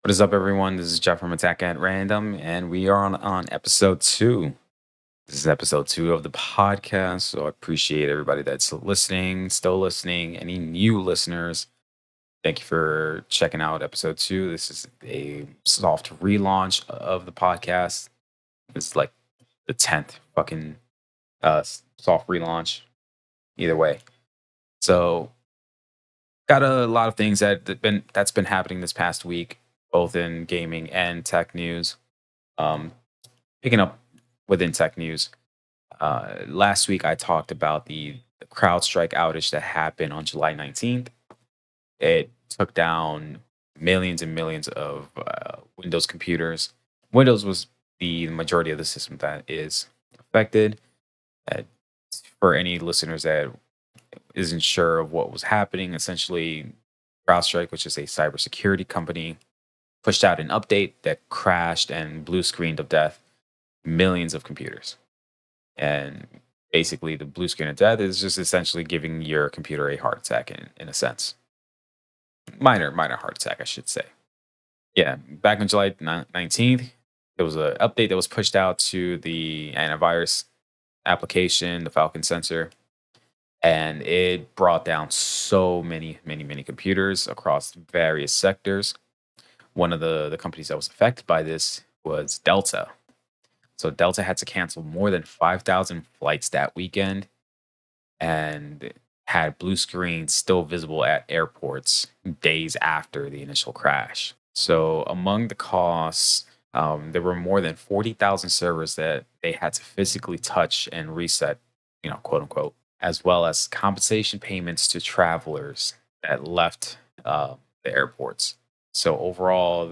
What is up, everyone? This is Jeff from Attack at Random, and we are on episode two. This is episode two of the podcast, so I appreciate everybody that's listening, still listening, any new listeners. Thank you for checking out episode two. This is a soft relaunch of the podcast. It's like the 10th fucking soft relaunch, either way. So, got a lot of things that's been happening this past week, both in gaming and tech news. Um, Picking up within tech news, last week I talked about the CrowdStrike outage that happened on July 19th. It took down millions and millions of Windows computers. Windows was the majority of the system that is affected. Uh, for any listeners that isn't sure of what was happening, essentially, CrowdStrike, which is a cybersecurity company, pushed out an update that crashed and blue screened of death millions of computers. And basically, the blue screen of death is just essentially giving your computer a heart attack in a sense. Minor heart attack, I should say. Yeah, back on July 19th, there was an update that was pushed out to the antivirus application, the Falcon sensor, and it brought down so many computers across various sectors. One of the companies that was affected by this was Delta. So Delta had to cancel more than 5,000 flights that weekend and had blue screens still visible at airports days after the initial crash. So among the costs, there were more than 40,000 servers that they had to physically touch and reset, quote unquote, as well as compensation payments to travelers that left the airports. So overall,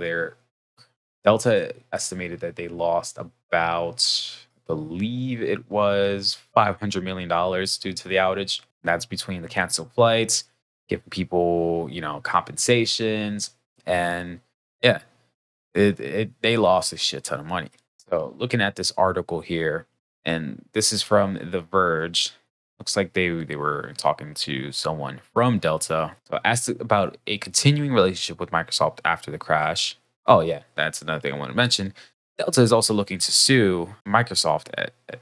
Delta estimated that they lost about, I believe it was $500 million dollars due to the outage. That's between the canceled flights, giving people, compensations, and yeah, they lost a shit ton of money. So looking at this article here, and this is from The Verge. Looks like they were talking to someone from Delta. So asked about a continuing relationship with Microsoft after the crash. Oh yeah, that's another thing I want to mention. Delta is also looking to sue Microsoft,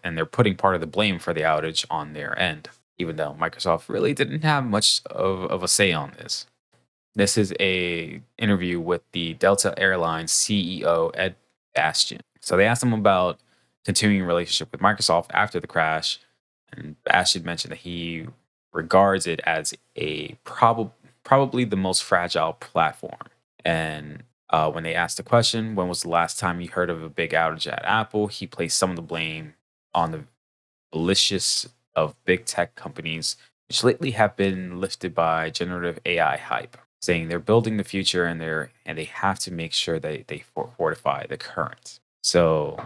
and they're putting part of the blame for the outage on their end, even though Microsoft really didn't have much of a say on this. This is a interview with the Delta Airlines CEO Ed Bastian. So they asked him about continuing relationship with Microsoft after the crash, and Bastian mentioned that he regards it as a probably the most fragile platform. And when they asked the question, when was the last time you heard of a big outage at Apple? He placed some of the blame on the malicious of big tech companies, which lately have been lifted by generative AI hype, saying they're building the future and they have to make sure that they fortify the current. So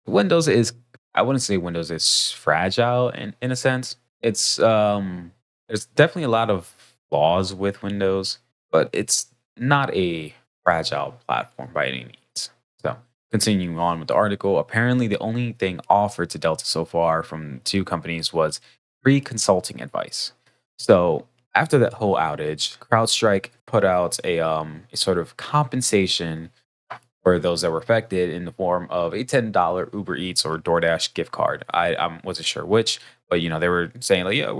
Windows is, I wouldn't say Windows is fragile in a sense. It's there's definitely a lot of flaws with Windows, but it's not a fragile platform by any means. So, continuing on with the article, apparently the only thing offered to Delta so far from two companies was free consulting advice. So, after that whole outage, CrowdStrike put out a sort of compensation for those that were affected in the form of a $10 Uber Eats or DoorDash gift card. I wasn't sure which, but they were saying like, yeah,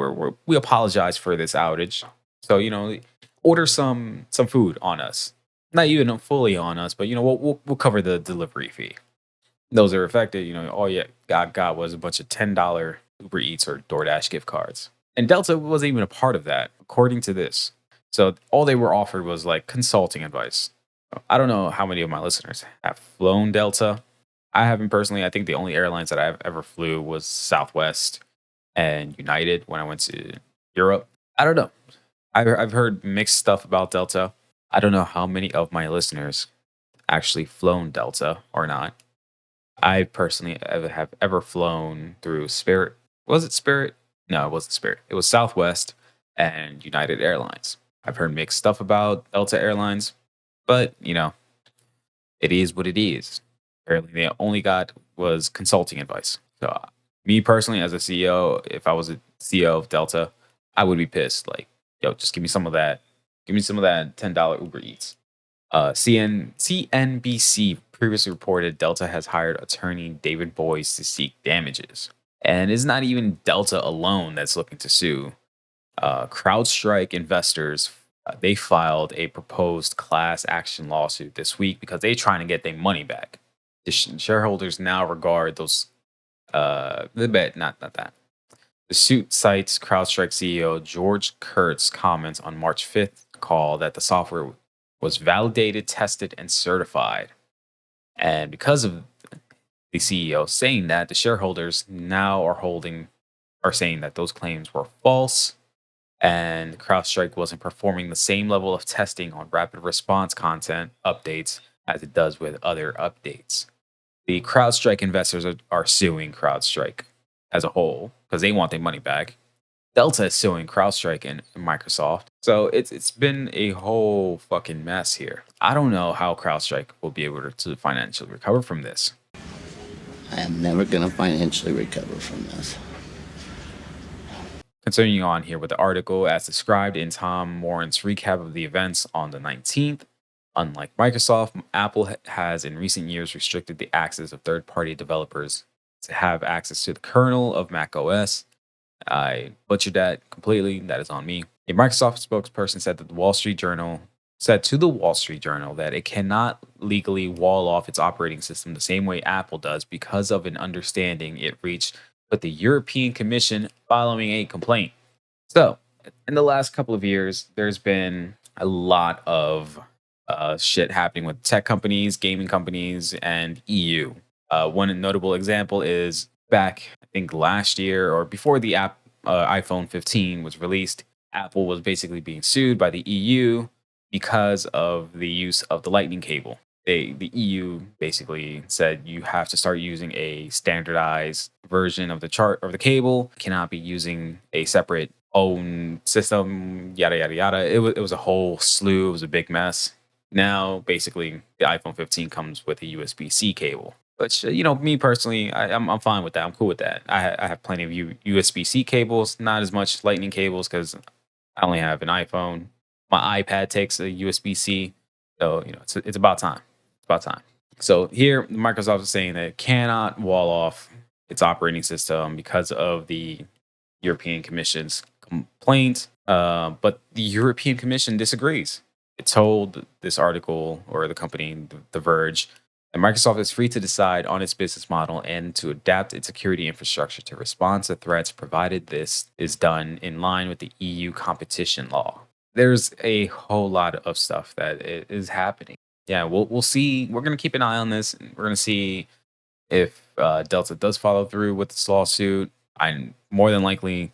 we apologize for this outage. So order some food on us, not even fully on us, but we'll cover the delivery fee. Those that are affected, all yeah, got was a bunch of $10 Uber Eats or DoorDash gift cards, and Delta wasn't even a part of that, according to this. So all they were offered was like consulting advice. I don't know how many of my listeners have flown Delta. I haven't personally. I think the only airlines that I've ever flew was Southwest and United when I went to Europe. I don't know. I've heard mixed stuff about Delta. I don't know how many of my listeners actually flown Delta or not. I personally have ever flown through Spirit. Was it Spirit? No, it wasn't Spirit. It was Southwest and United Airlines. I've heard mixed stuff about Delta Airlines, but it is what it is. Apparently, they only got was consulting advice. So, me personally, as a CEO, if I was a CEO of Delta, I would be pissed. Like, yo, just give me some of that. Give me some of that $10 Uber Eats. CNBC previously reported Delta has hired attorney David Boyce to seek damages. And it's not even Delta alone that's looking to sue. Crowdstrike investors, they filed a proposed class action lawsuit this week because they're trying to get their money back. The shareholders now regard those, the bet, not that. The suit cites CrowdStrike CEO George Kurtz's comments on March 5th call that the software was validated, tested, and certified. And because of the CEO saying that, the shareholders now are saying that those claims were false and CrowdStrike wasn't performing the same level of testing on rapid response content updates as it does with other updates. The CrowdStrike investors are suing CrowdStrike as a whole because they want their money back. Delta is suing CrowdStrike and Microsoft. So it's been a whole fucking mess here. I don't know how CrowdStrike will be able to financially recover from this. I am never going to financially recover from this. Continuing on here with the article, as described in Tom Moran's recap of the events on the 19th, unlike Microsoft, Apple has in recent years restricted the access of third-party developers to have access to the kernel of macOS. I butchered that completely. That is on me. A Microsoft spokesperson said to the Wall Street Journal that it cannot legally wall off its operating system the same way Apple does because of an understanding it reached with the European Commission following a complaint. So, in the last couple of years, there's been a lot of shit happening with tech companies, gaming companies, and EU. One notable example is back, I think last year or before the iPhone 15 was released, Apple was basically being sued by the EU because of the use of the lightning cable. The EU basically said you have to start using a standardized version of the chart of the cable. Cannot be using a separate own system. Yada yada yada. It was a whole slew. It was a big mess. Now basically the iPhone 15 comes with a USB-C cable. But me personally, I'm fine with that. I'm cool with that. I have plenty of USB-C cables, not as much Lightning cables because I only have an iPhone. My iPad takes a USB-C, so it's about time. It's about time. So here, Microsoft is saying that it cannot wall off its operating system because of the European Commission's complaint. But the European Commission disagrees. It told this article or the company, the Verge, that Microsoft is free to decide on its business model and to adapt its security infrastructure to respond to threats, provided this is done in line with the EU competition law. There's a whole lot of stuff that is happening. Yeah, we'll see. We're gonna keep an eye on this. We're gonna see if Delta does follow through with this lawsuit. I'm more than likely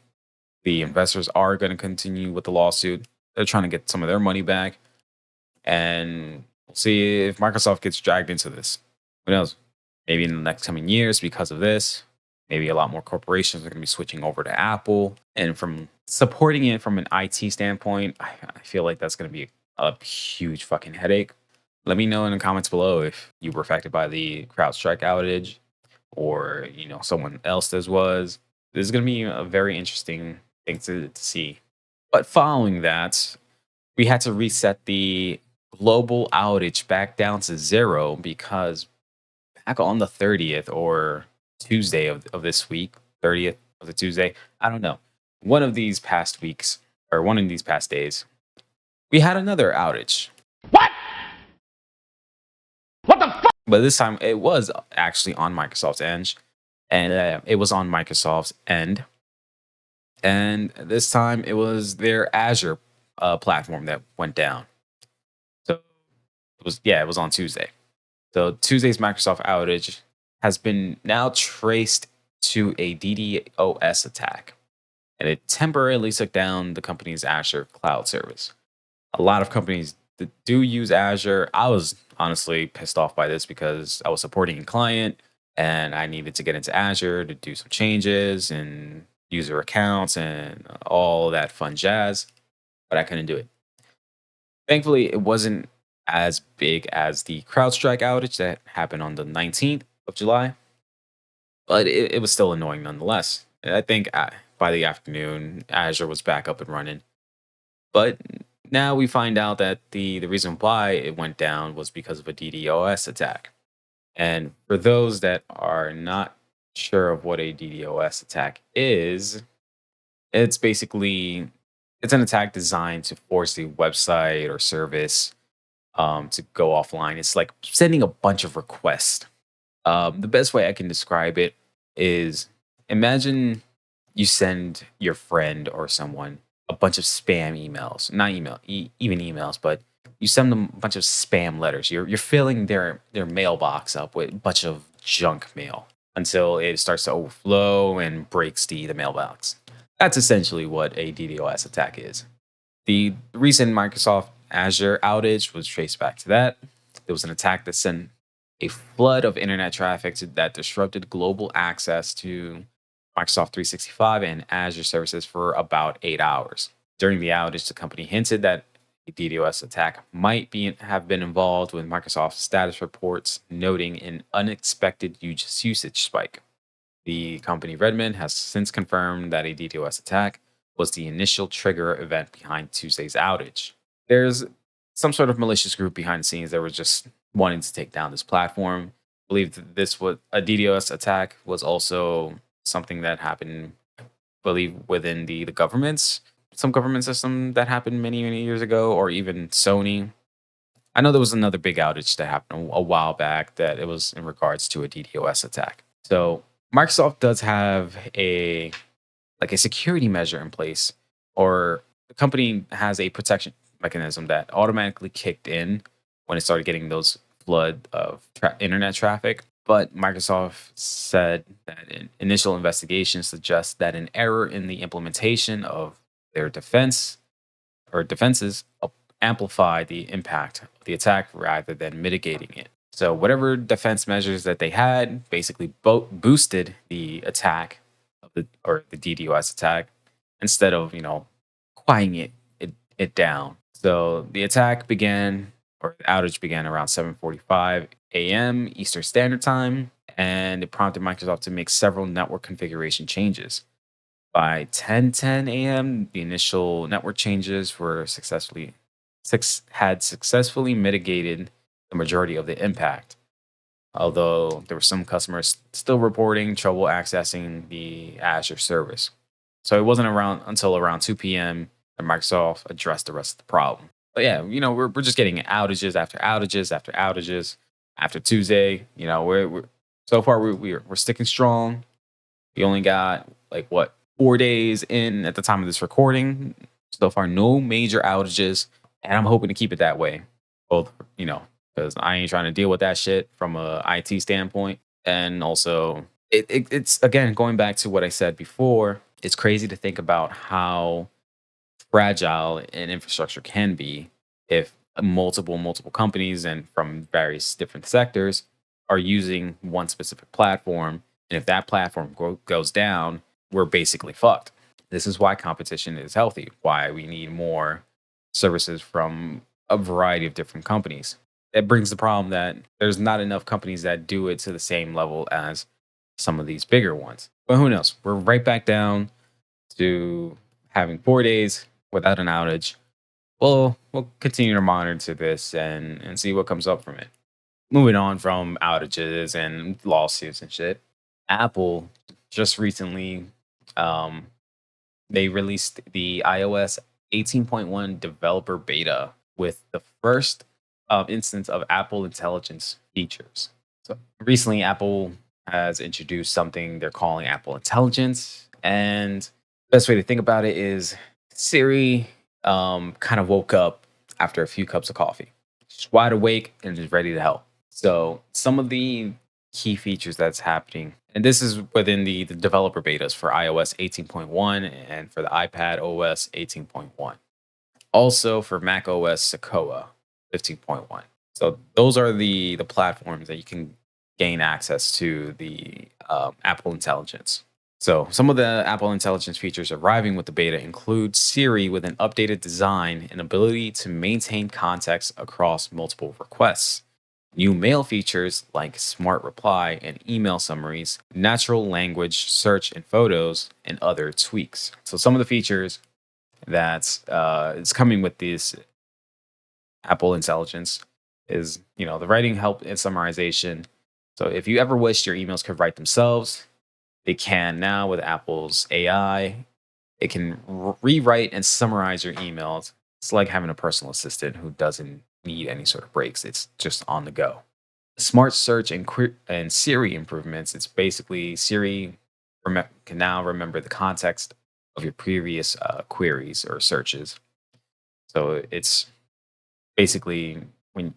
the investors are going to continue with the lawsuit. They're trying to get some of their money back, and we'll see if Microsoft gets dragged into this. Who knows? Maybe in the next coming years, because of this, maybe a lot more corporations are going to be switching over to Apple. And from supporting it from an IT standpoint, I feel like that's going to be a huge fucking headache. Let me know in the comments below if you were affected by the CrowdStrike outage or, someone else this was. This is going to be a very interesting thing to see. But following that, we had to reset the global outage back down to 0 because back on the 30th or Tuesday of this week, 30th of the Tuesday, I don't know. One of these past weeks or one of these past days, we had another outage. What? What the fuck? But this time it was actually on Microsoft's end, and it was on Microsoft's end. And this time it was their Azure platform that went down. So it was on Tuesday. So Tuesday's Microsoft outage has been now traced to a DDoS attack, and it temporarily took down the company's Azure cloud service. A lot of companies that do use Azure. I was honestly pissed off by this because I was supporting a client and I needed to get into Azure to do some changes and user accounts and all that fun jazz, but I couldn't do it. Thankfully, it wasn't as big as the CrowdStrike outage that happened on the 19th of July, but it was still annoying nonetheless. I think by the afternoon, Azure was back up and running. But Now we find out that the reason why it went down was because of a DDoS attack. And for those that are not sure of what a DDoS attack is, it's basically it's an attack designed to force the website or service to go offline. It's like sending a bunch of requests. The best way I can describe it is, imagine you send your friend or someone a bunch of spam emails, not even emails, but you send them a bunch of spam letters. You're filling their mailbox up with a bunch of junk mail until it starts to overflow and breaks the mailbox. That's essentially what a DDoS attack is. The recent Microsoft Azure outage was traced back to that. There was an attack that sent a flood of internet traffic that disrupted global access to Microsoft 365 and Azure services for about 8 hours. During the outage, the company hinted that a DDoS attack might have been involved with Microsoft's status reports, noting an unexpected usage spike. The company Redmond has since confirmed that a DDoS attack was the initial trigger event behind Tuesday's outage. There's some sort of malicious group behind the scenes that was just wanting to take down this platform. I believe that this was a DDoS attack was also something that happened, I believe, within the governments, some government system that happened many years ago, or even Sony. I know there was another big outage that happened a while back that it was in regards to a DDoS attack. So Microsoft does have a security measure in place, or the company has a protection mechanism that automatically kicked in when it started getting those flood of internet traffic. But Microsoft said that an initial investigation suggests that an error in the implementation of their defenses amplify the impact of the attack rather than mitigating it. So whatever defense measures that they had basically boosted the attack of the DDoS attack instead of quieting it down. So the attack began, or the outage began around 7:45 a.m. Eastern Standard Time, and it prompted Microsoft to make several network configuration changes. By 10:10 a.m., the initial network changes were had successfully mitigated the majority of the impact. Although there were some customers still reporting trouble accessing the Azure service. So it wasn't around until around 2 p.m. that Microsoft addressed the rest of the problem. But yeah, we're just getting outages after outages after outages after Tuesday. We're so far we're sticking strong. We only got like what 4 days in at the time of this recording. So far, no major outages, and I'm hoping to keep it that way. Both, because I ain't trying to deal with that shit from a IT standpoint, and also it's again going back to what I said before. It's crazy to think about how fragile an infrastructure can be if multiple companies and from various different sectors are using one specific platform, and if that platform goes down, we're basically fucked. This is why competition is healthy, why we need more services from a variety of different companies. It brings the problem that there's not enough companies that do it to the same level as some of these bigger ones. But who knows? We're right back down to having 4 days without an outage. We'll continue to monitor this and see what comes up from it. Moving on from outages and lawsuits and shit, Apple just recently um, they released the iOS 18.1 developer beta with the first instance of Apple Intelligence features. So recently, Apple has introduced something they're calling Apple Intelligence, and best way to think about it is Siri kind of woke up after a few cups of coffee. She's wide awake and is ready to help. So some of the key features that's happening, and this is within the developer betas for iOS 18.1 and for the iPad OS 18.1. Also for Mac OS Sequoia 15.1. So those are the platforms that you can gain access to the Apple Intelligence. So some of the Apple Intelligence features arriving with the beta include Siri with an updated design and ability to maintain context across multiple requests. New mail features like Smart Reply and email summaries, natural language search and photos, and other tweaks. So some of the features that is coming with this Apple Intelligence is, the writing help and summarization. So if you ever wished your emails could write themselves, they can now with Apple's AI. It can rewrite and summarize your emails. It's like having a personal assistant who doesn't need any sort of breaks. It's just on the go. Smart search and and Siri improvements. It's basically Siri can now remember the context of your previous queries or searches. So it's basically when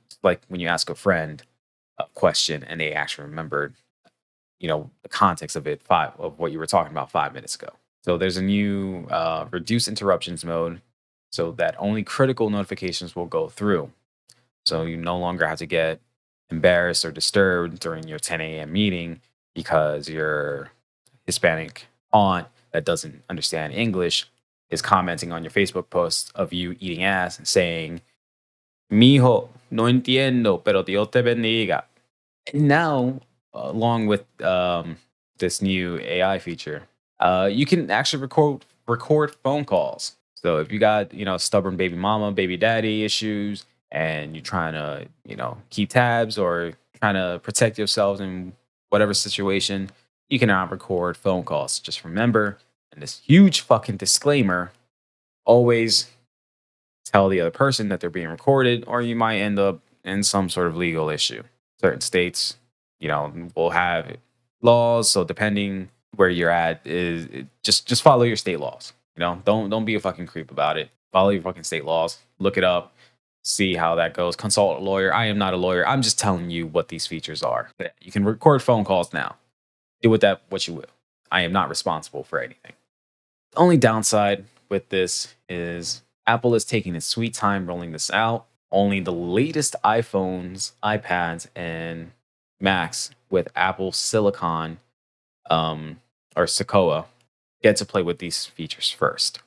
you ask a friend a question and they actually remembered, the context of what you were talking about 5 minutes ago. So there's a new reduce interruptions mode, so that only critical notifications will go through. So you no longer have to get embarrassed or disturbed during your 10 a.m. meeting because your Hispanic aunt that doesn't understand English is commenting on your Facebook post of you eating ass and saying, Mijo, no entiendo, pero Dios te bendiga. And now, along with this new AI feature, you can actually record phone calls. So if you got stubborn baby mama, baby daddy issues, and you're trying to keep tabs or trying to protect yourselves in whatever situation, you can now record phone calls. Just remember, and this huge fucking disclaimer: always tell the other person that they're being recorded, or you might end up in some sort of legal issue. Certain states, will have laws. So depending where you're at, just follow your state laws. Don't be a fucking creep about it. Follow your fucking state laws. Look it up. See how that goes. Consult a lawyer. I am not a lawyer. I'm just telling you what these features are. You can record phone calls now. Do with that what you will. I am not responsible for anything. The only downside with this is Apple is taking its sweet time rolling this out. Only the latest iPhones, iPads, and Macs with Apple Silicon or Sequoia get to play with these features first.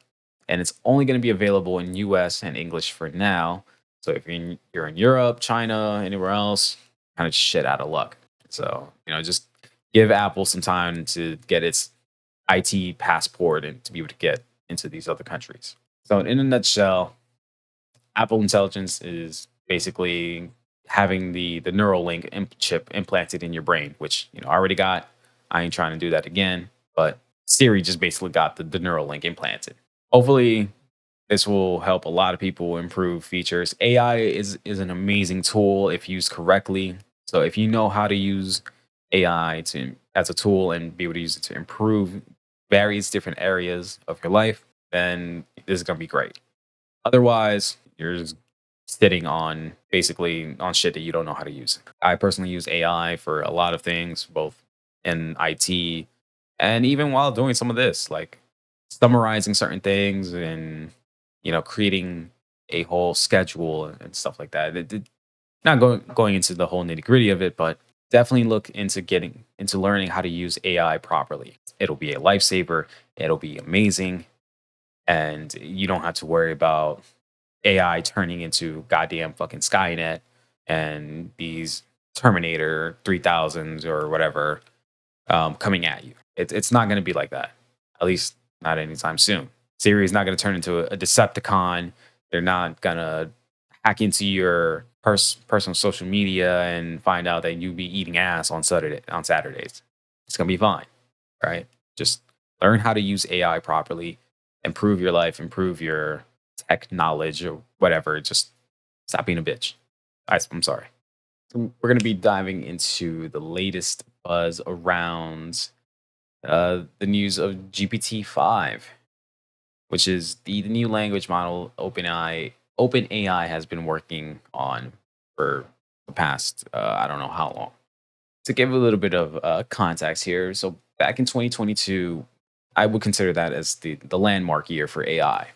And it's only going to be available in US and English for now. So if you're in Europe, China, anywhere else, kind of shit out of luck. So, just give Apple some time to get its IT passport and to be able to get into these other countries. So, in a nutshell, Apple Intelligence is basically having the neural link chip implanted in your brain, which I already got. I ain't trying to do that again, but Siri just basically got the neural link implanted. Hopefully, this will help a lot of people improve features. AI is an amazing tool if used correctly. So if you know how to use AI to as a tool and be able to use it to improve various different areas of your life, then this is gonna be great. Otherwise, you're just sitting on basically on shit that you don't know how to use. I personally use AI for a lot of things, both in IT and even while doing some of this, like summarizing certain things and creating a whole schedule and stuff like that. Not going into the whole nitty gritty of it, but definitely look into getting into learning how to use AI properly. It'll be a lifesaver. It'll be amazing, and you don't have to worry about AI turning into goddamn fucking Skynet and these Terminator 3000s or whatever coming at you. It's not going to be like that, at least not anytime soon. Siri is not going to turn into a Decepticon. They're not going to hack into your personal social media and find out that you be eating ass on Saturdays. It's going to be fine, right? Just learn how to use AI properly, improve your life, improve your tech knowledge or whatever. Just stop being a bitch. I'm sorry. So we're going to be diving into the latest buzz around the news of GPT-5, which is the new language model OpenAI has been working on for the past I don't know how long. To give a little bit of context here, so back in 2022, I would consider that as the landmark year for AI,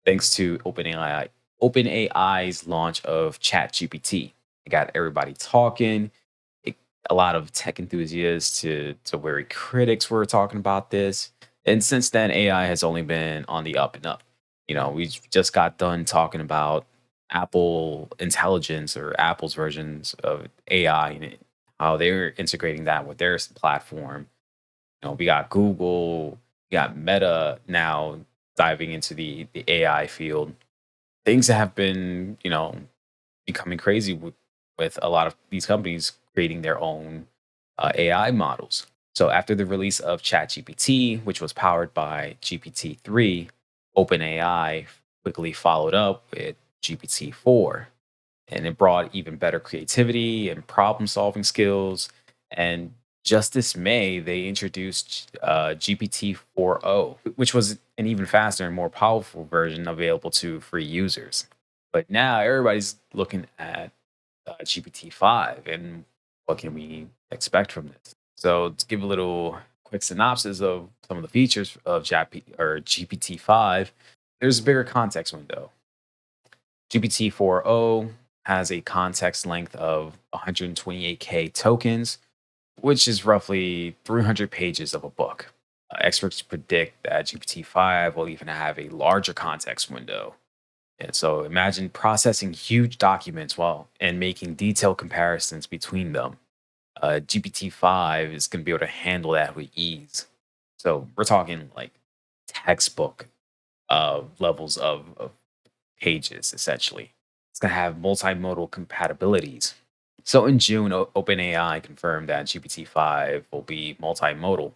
thanks to OpenAI's launch of ChatGPT. It got everybody talking. It, a lot of tech enthusiasts to wary critics were talking about this. And since then, AI has only been on the up and up. We just got done talking about Apple Intelligence or Apple's versions of AI and how they're integrating that with their platform. We got Google, we got Meta now diving into the AI field, things have been, becoming crazy with a lot of these companies creating their own AI models. So after the release of ChatGPT, which was powered by GPT-3, OpenAI quickly followed up with GPT-4, and it brought even better creativity and problem-solving skills. And just this May, they introduced GPT 4.0, which was an even faster and more powerful version available to free users. But now everybody's looking at GPT-5 and what can we expect from this. So to give a little quick synopsis of some of the features of GPT-5, there's a bigger context window. GPT 4.0 has a context length of 128K tokens, which is roughly 300 pages of a book. Experts predict that GPT-5 will even have a larger context window. And so imagine processing huge documents while and making detailed comparisons between them. GPT-5 is going to be able to handle that with ease. So we're talking like textbook levels of pages, essentially. It's going to have multimodal compatibilities. So in June, OpenAI confirmed that GPT-5 will be multimodal,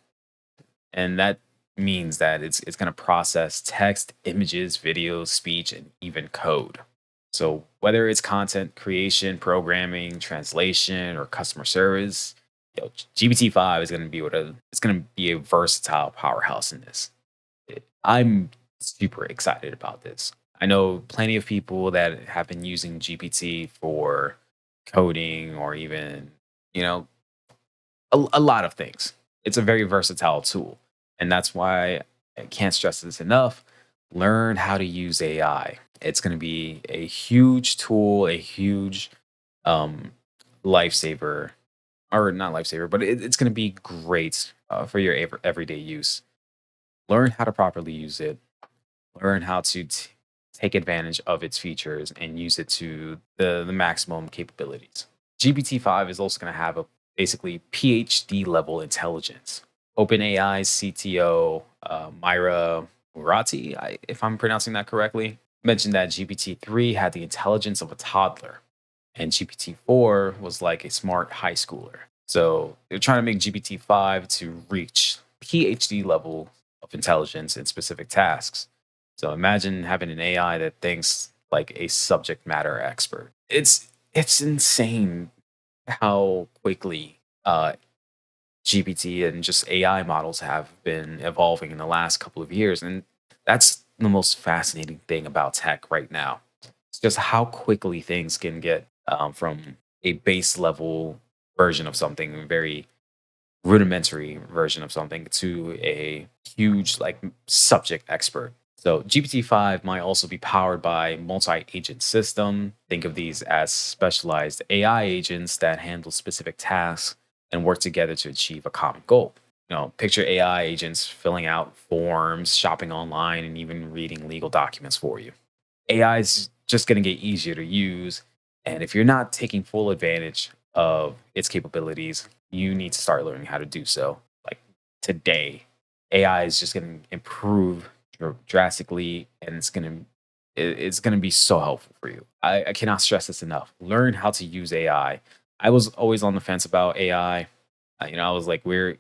and that means that it's going to process text, images, videos, speech, and even code. So whether it's content creation, programming, translation, or customer service, GPT-5 is going to be able to. It's going to be a versatile powerhouse in this. I'm super excited about this. I know plenty of people that have been using GPT for coding or even, you know, a lot of things. It's a very versatile tool. And that's why I can't stress this enough. Learn how to use AI. It's going to be a huge tool, a huge um, lifesaver, or not lifesaver, but it's going to be great for your everyday use. Learn how to properly use it, learn how to take advantage of its features and use it to the maximum capabilities. GPT-5 is also going to have a basically PhD level intelligence. OpenAI's CTO, Myra Murati, if I'm pronouncing that correctly, mentioned that GPT-3 had the intelligence of a toddler and GPT-4 was like a smart high schooler. So they're trying to make GPT-5 to reach PhD level of intelligence in specific tasks. So imagine having an AI that thinks like a subject matter expert. It's insane how quickly GPT and just AI models have been evolving in the last couple of years, and that's the most fascinating thing about tech right now. It's just how quickly things can get from a base level version of something, a very rudimentary version of something, to a huge like subject expert. So GPT-5 might also be powered by multi-agent system. Think of these as specialized AI agents that handle specific tasks and work together to achieve a common goal. Picture AI agents filling out forms, shopping online, and even reading legal documents for you. AI is just going to get easier to use. And if you're not taking full advantage of its capabilities, you need to start learning how to do so. Like today, AI is just going to improve drastically, and it's going to be so helpful for you. I cannot stress this enough. Learn how to use AI. I was always on the fence about AI. I was like weary.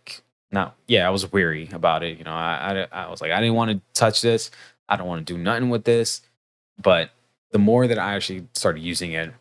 Not yeah, I was weary about it. I was like I didn't want to touch this. I don't want to do nothing with this. But the more that I actually started using it,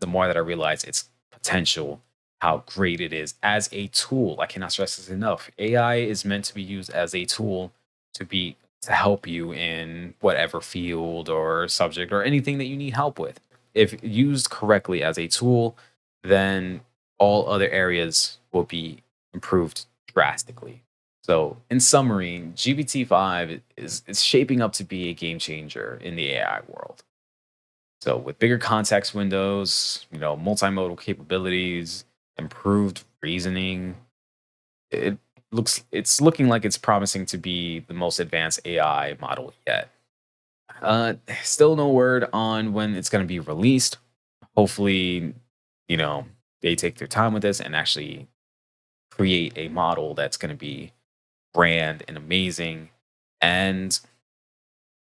the more that I realized its potential, how great it is as a tool. I cannot stress this enough. AI is meant to be used as a tool to help you in whatever field or subject or anything that you need help with. If used correctly as a tool, then all other areas will be improved drastically. So, in summary, GPT-5 is shaping up to be a game changer in the AI world. So, with bigger context windows, multimodal capabilities, improved reasoning, it's looking like it's promising to be the most advanced AI model yet. Still no word on when it's going to be released. Hopefully, you know, they take their time with this and actually create a model that's going to be brand and amazing. And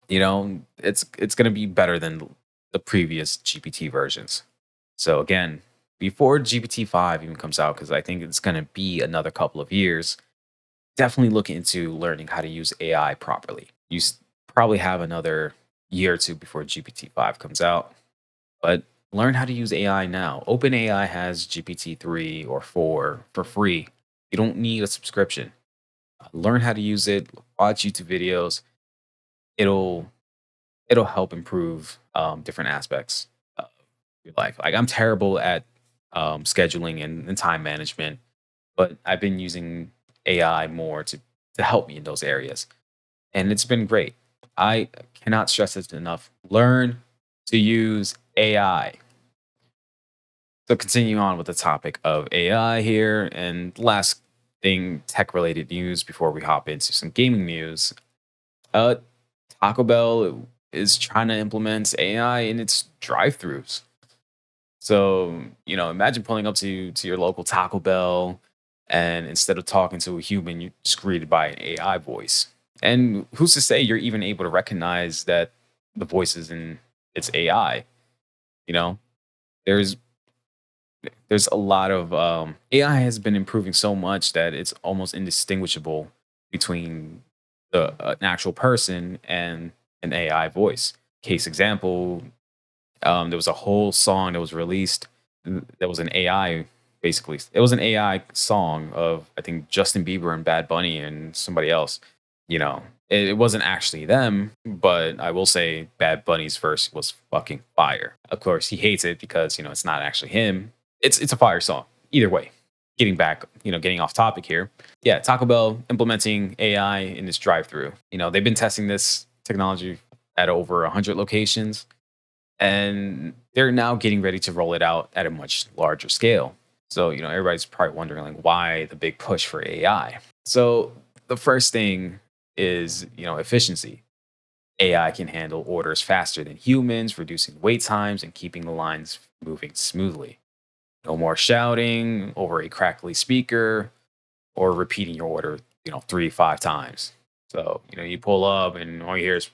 it's going to be better than the previous GPT versions. So again, before GPT-5 even comes out, because I think it's going to be another couple of years, definitely look into learning how to use AI properly. Probably have another year or two before GPT-5 comes out, but learn how to use AI now. OpenAI has GPT-3 or 4 for free. You don't need a subscription. Learn how to use it, watch YouTube videos. It'll it'll help improve different aspects of your life. Like I'm terrible at scheduling and time management, but I've been using AI more to help me in those areas, and it's been great. I cannot stress this enough. Learn to use AI. So continue on with the topic of AI here, and last thing, tech related news before we hop into some gaming news. Uh, Taco Bell is trying to implement AI in its drive-throughs. So, imagine pulling up to your local Taco Bell, and instead of talking to a human, you're just greeted by an AI voice. And who's to say you're even able to recognize that the voice is in it's AI? You know, there's there's a lot of AI has been improving so much that it's almost indistinguishable between an actual person and an AI voice. Case example, there was a whole song that was released that was an AI. Basically, it was an AI song of I think Justin Bieber and Bad Bunny and somebody else. It wasn't actually them, but I will say Bad Bunny's verse was fucking fire. Of course, he hates it because it's not actually him. It's a fire song. Either way, getting off topic here. Yeah, Taco Bell implementing AI in its drive-through. They've been testing this technology at over 100 locations, and they're now getting ready to roll it out at a much larger scale. So, everybody's probably wondering like why the big push for AI. So, the first thing is, efficiency. AI can handle orders faster than humans, reducing wait times and keeping the lines moving smoothly. No more shouting over a crackly speaker or repeating your order, 3 5 times. So, you pull up and all you hear is,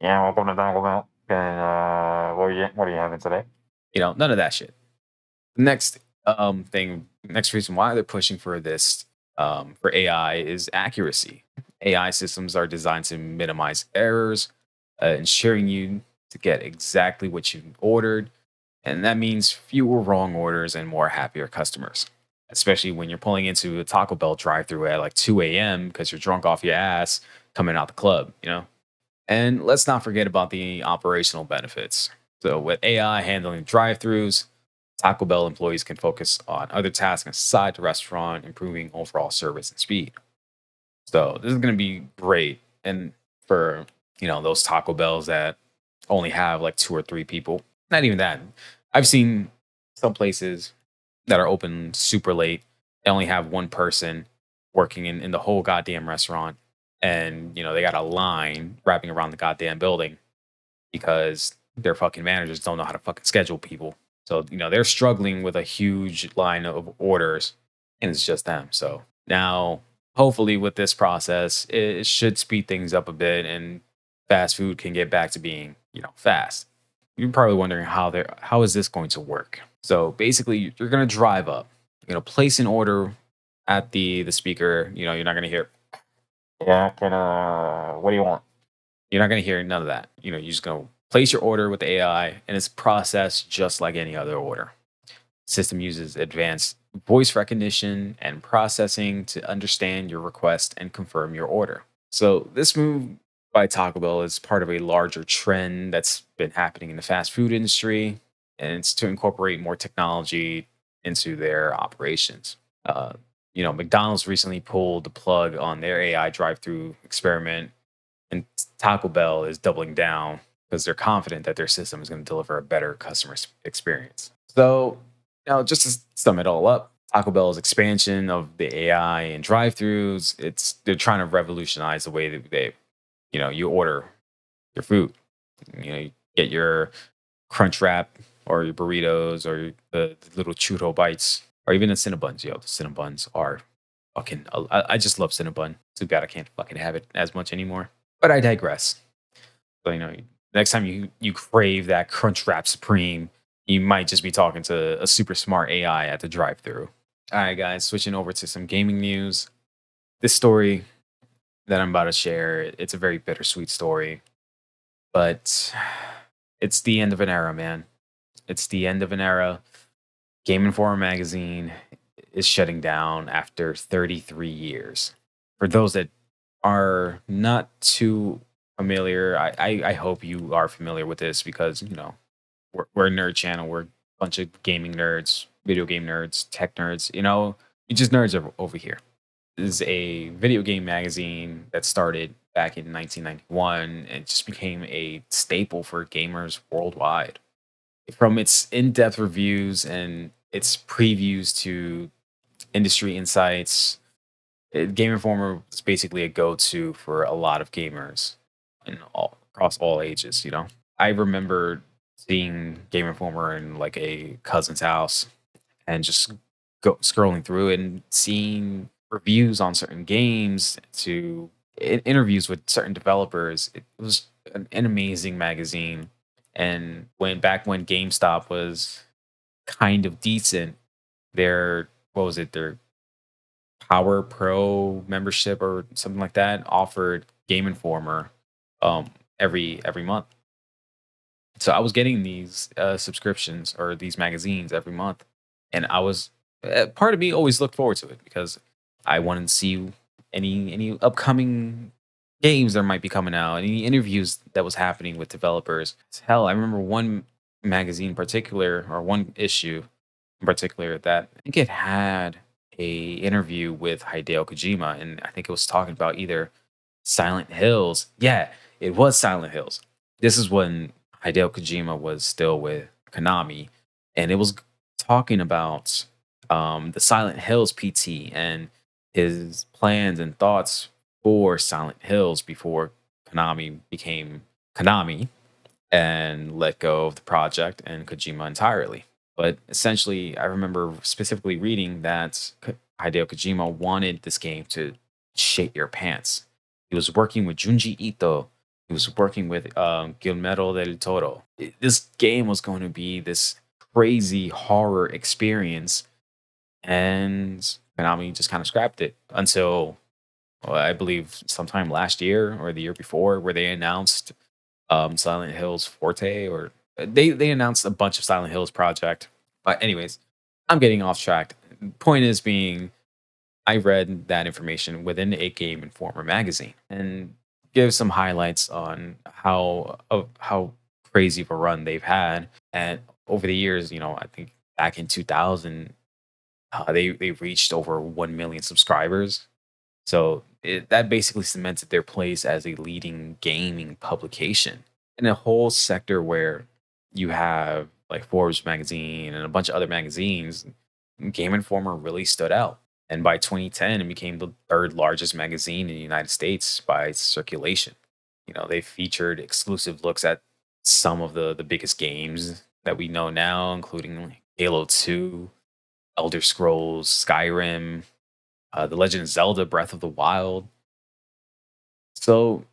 yeah, welcome to Taco Bell. And what are you having today? None of that shit. Next next reason why they're pushing for this for AI is accuracy. AI systems are designed to minimize errors, ensuring you to get exactly what you ordered, and that means fewer wrong orders and more happier customers. Especially when you're pulling into a Taco Bell drive-through at like 2 a.m. because you're drunk off your ass coming out the club. And let's not forget about the operational benefits. So, with AI handling drive-throughs, Taco Bell employees can focus on other tasks inside the restaurant, improving overall service and speed. So, this is going to be great. And for, those Taco Bells that only have like 2 or 3 people, not even that. I've seen some places that are open super late. They only have one person working in the whole goddamn restaurant. And, they got a line wrapping around the goddamn building because their fucking managers don't know how to fucking schedule people. So, they're struggling with a huge line of orders and it's just them. So now, hopefully, with this process, it should speed things up a bit and fast food can get back to being, fast. You're probably wondering how is this going to work? So basically, you're going to drive up, place an order at the speaker. You're not going to hear, yeah, what do you want? You're not going to hear none of that. You're just going to place your order with the AI and it's processed just like any other order. System uses advanced voice recognition and processing to understand your request and confirm your order. So this move by Taco Bell is part of a larger trend that's been happening in the fast food industry, and it's to incorporate more technology into their operations. McDonald's recently pulled the plug on their AI drive-through experiment, and Taco Bell is doubling down because they're confident that their system is going to deliver a better customer experience. So, now just to sum it all up, Taco Bell's expansion of the AI and drive-throughs, they're trying to revolutionize the way that you order your food. You get your crunch wrap or your burritos or the little churro bites or even the Cinnabons. The Cinnabons are fucking. I just love Cinnabon. Too bad I can't fucking have it as much anymore. But I digress. So, next time you crave that Crunchwrap Supreme, you might just be talking to a super smart AI at the drive-through. All right, guys, switching over to some gaming news. This story that I'm about to share, it's a very bittersweet story, but it's the end of an era, man. It's the end of an era. GameInformer Magazine is shutting down after 33 years. For those that are not too familiar, I hope you are familiar with this because, we're a nerd channel. We're a bunch of gaming nerds, video game nerds, tech nerds, we just nerds over here. This is a video game magazine that started back in 1991 and just became a staple for gamers worldwide. From its in-depth reviews and its previews to industry insights, Game Informer is basically a go-to for a lot of gamers and all across all ages. I remember seeing Game Informer in like a cousin's house and just go scrolling through it and seeing reviews on certain games to interviews with certain developers. It was an amazing magazine. And when GameStop was kind of decent, their what was it? Their Power Pro membership or something like that offered Game Informer every month. So I was getting these subscriptions or these magazines every month, and I was part of me always looked forward to it because I wanted to see any upcoming games that might be coming out, any interviews that was happening with developers. Hell, I remember one magazine in particular or one issue in particular that I think it had a interview with Hideo Kojima, and I think it was talking about either Silent Hills. Yeah, it was Silent Hills. This is when Hideo Kojima was still with Konami, and it was talking about the Silent Hills PT and his plans and thoughts for Silent Hills before Konami became Konami and let go of the project and Kojima entirely. But essentially, I remember specifically reading that Hideo Kojima wanted this game to shake your pants. He was working with Junji Ito. He was working with Guillermo del Toro. This game was going to be this crazy horror experience, and Konami just kind of scrapped it until I believe sometime last year or the year before, where they announced Silent Hills Forte, or they announced a bunch of Silent Hills project. But anyways, I'm getting off track. Point is being, I read that information within a Game Informer magazine and give some highlights on how crazy of a run they've had. And over the years, I think back in 2000, they reached over 1 million subscribers. So that basically cemented their place as a leading gaming publication in a whole sector where you have like Forbes magazine and a bunch of other magazines. Game Informer really stood out. And by 2010, it became the third largest magazine in the United States by circulation. They featured exclusive looks at some of the biggest games that we know now, including like Halo 2, Elder Scrolls, Skyrim, The Legend of Zelda Breath of the Wild. So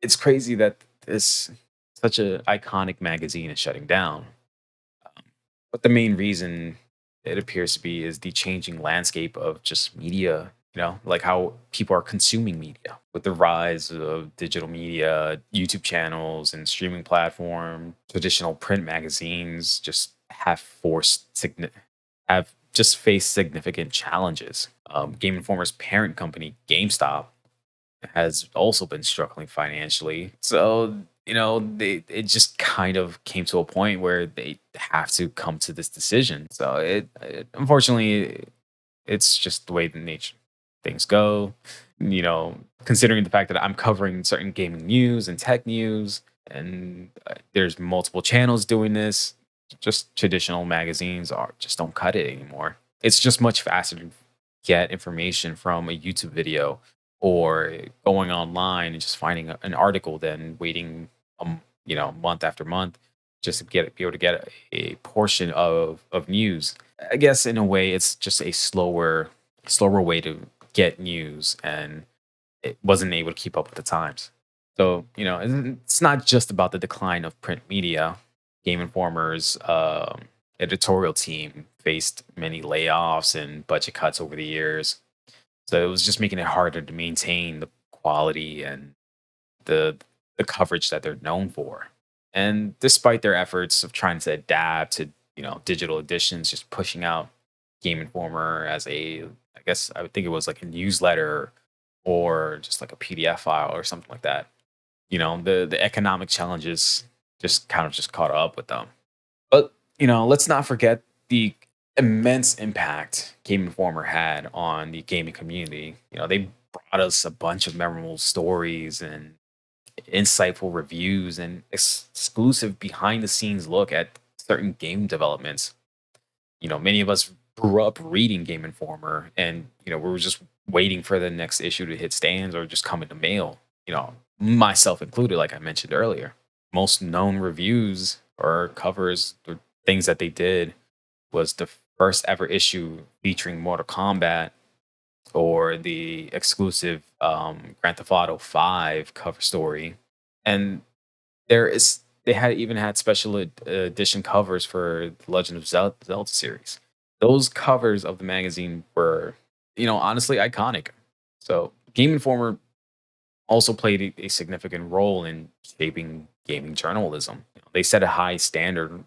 it's crazy that this such a iconic magazine is shutting down. But the main reason it appears to be is the changing landscape of just media, like how people are consuming media with the rise of digital media, YouTube channels, and streaming platform. Traditional print magazines just have just faced significant challenges. Game Informer's parent company, GameStop, has also been struggling financially. So, it just kind of came to a point where they have to come to this decision. So unfortunately, it's just the way the nature things go. Considering the fact that I'm covering certain gaming news and tech news, and there's multiple channels doing this, just traditional magazines are just don't cut it anymore. It's just much faster to get information from a YouTube video or going online and just finding an article than waiting month after month just to be able to get a portion of news. I guess in a way it's just a slower way to get news, and it wasn't able to keep up with the times. So, it's not just about the decline of print media. Game Informer's editorial team faced many layoffs and budget cuts over the years. So it was just making it harder to maintain the quality and the the coverage that they're known for. And despite their efforts of trying to adapt to, digital editions, just pushing out Game Informer as I guess I would think it was like a newsletter or just like a PDF file or something like that. The economic challenges just kind of just caught up with them. But, let's not forget the immense impact Game Informer had on the gaming community. They brought us a bunch of memorable stories and insightful reviews and exclusive behind the scenes look at certain game developments. Many of us grew up reading Game Informer and, we were just waiting for the next issue to hit stands or just come in the mail, myself included, like I mentioned earlier. Most known reviews or covers or things that they did was the first ever issue featuring Mortal Kombat or the exclusive Grand Theft Auto 5 cover story. And they had even had special edition covers for the Legend of Zelda series. Those covers of the magazine were, honestly iconic. So Game Informer also played a significant role in shaping gaming journalism. They set a high standard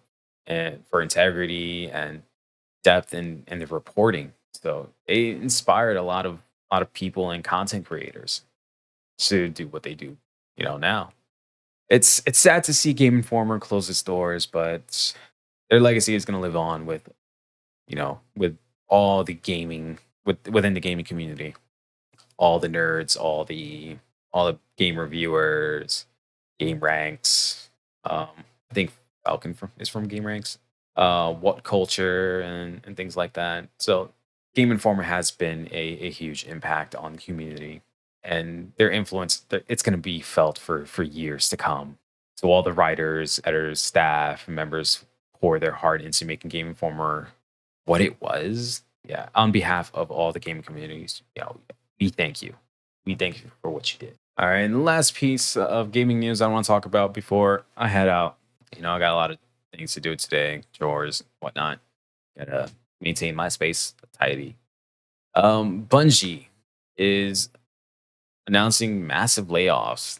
for integrity and depth in the reporting. So they inspired a lot of people and content creators to do what they do, now. It's sad to see Game Informer close its doors, but their legacy is going to live on with all the gaming within the gaming community, all the nerds, all the game reviewers, game ranks. I think Falcon is from game ranks. What culture and things like that. So Game Informer has been a huge impact on the community, and their influence it's going to be felt for years to come. So all the writers, editors, staff, members pour their heart into making Game Informer what it was. Yeah, on behalf of all the gaming communities, we thank you. We thank you for what you did. All right, and the last piece of gaming news I want to talk about before I head out. I got a lot of things to do today, chores, whatnot. Gotta maintain my space tidy. Bungie is announcing massive layoffs.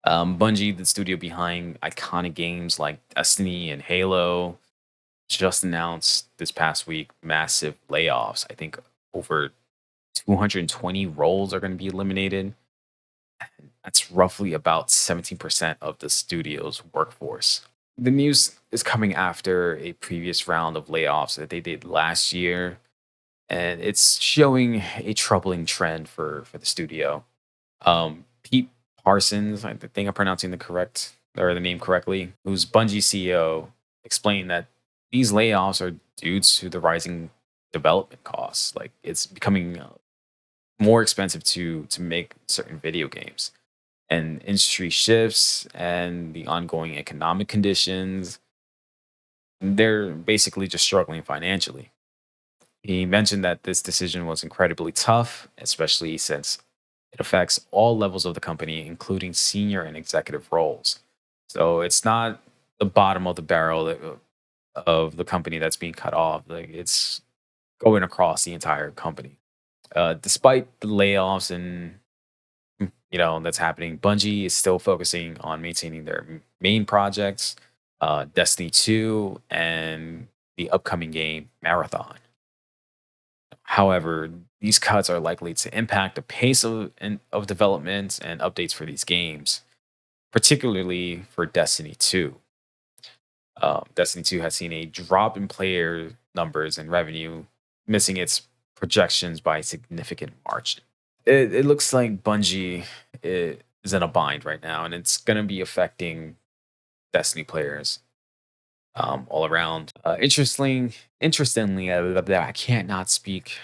Bungie, the studio behind iconic games like Destiny and Halo, just announced this past week massive layoffs. I think over 220 roles are going to be eliminated. That's roughly about 17% of the studio's workforce. The news is coming after a previous round of layoffs that they did last year, and it's showing a troubling trend for the studio. Pete Parsons, I think I'm pronouncing the name correctly, who's Bungie CEO, explained that these layoffs are due to the rising development costs. Like it's becoming more expensive to make certain video games, and industry shifts and the ongoing economic conditions. They're basically just struggling financially. He mentioned that this decision was incredibly tough, especially since it affects all levels of the company, including senior and executive roles. So it's not the bottom of the barrel of the company that's being cut off. Like it's going across the entire company. Despite the layoffs and that's happening, Bungie is still focusing on maintaining their main projects, Destiny 2 and the upcoming game Marathon. However, these cuts are likely to impact the pace of development and updates for these games, particularly for Destiny 2. Destiny 2 has seen a drop in player numbers and revenue, missing its projections by a significant margin. It looks like Bungie is in a bind right now, and it's going to be affecting Destiny players all around. Interestingly, I can't not speak.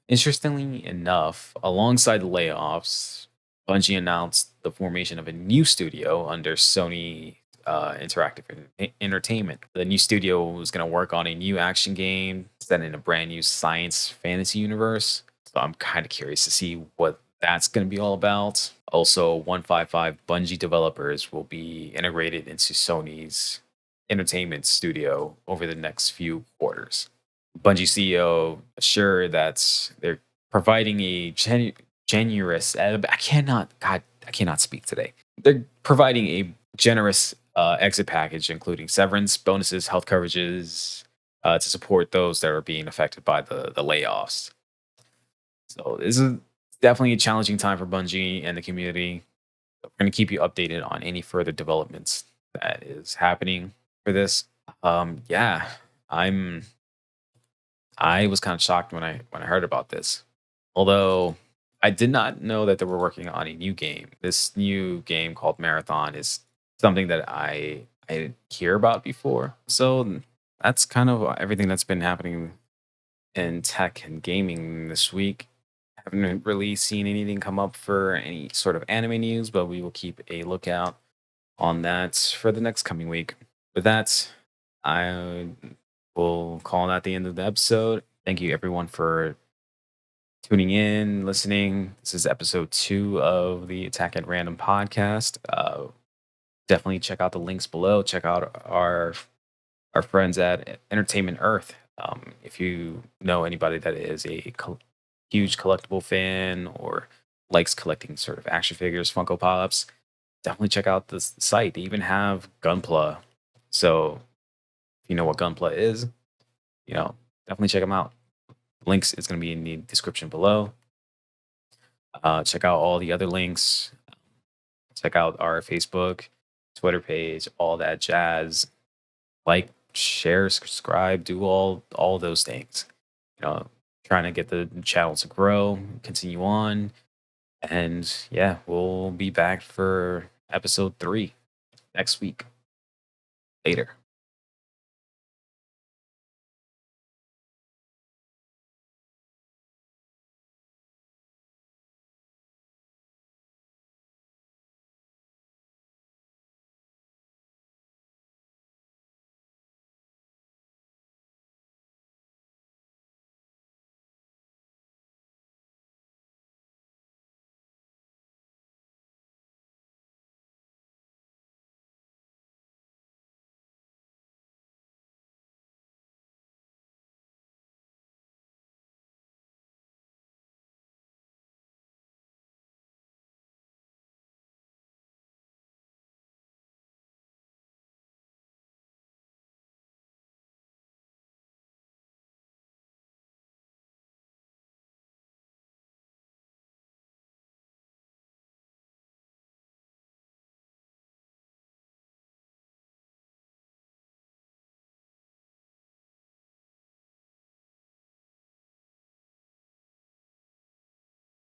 Interestingly enough, alongside the layoffs, Bungie announced the formation of a new studio under Sony Interactive Entertainment. The new studio was going to work on a new action game set in a brand new science fantasy universe. So I'm kind of curious to see what that's going to be all about. Also, 155 Bungie developers will be integrated into Sony's entertainment studio over the next few quarters. Bungie CEO assured that they're providing a generous, I cannot speak today. They're providing a generous exit package, including severance, bonuses, health coverages, to support those that are being affected by the layoffs. So this is definitely a challenging time for Bungie and the community. We're going to keep you updated on any further developments that is happening for this. Yeah, I'm I was kind of shocked when I heard about this. Although I did not know that they were working on a new game. This new game called Marathon is something that I didn't hear about before. So that's kind of everything that's been happening in tech and gaming this week. Haven't really seen anything come up for any sort of anime news, but we will keep a lookout on that for the next coming week. With that, I will call that the end of the episode. Thank you everyone for tuning in, listening. This is episode 2 of the Attack at Random podcast. Definitely check out the links below. Check out our friends at Entertainment Earth. If you know anybody that is a huge collectible fan or likes collecting sort of action figures, Funko Pops, definitely check out this site. They even have Gunpla. So if you know what Gunpla is, definitely check them out. Links is going to be in the description below. Check out all the other links. Check out our Facebook, Twitter page, all that jazz. Like, share, subscribe, do all those things. Trying to get the channel to grow, continue on, and yeah, we'll be back for episode 3 next week. Later.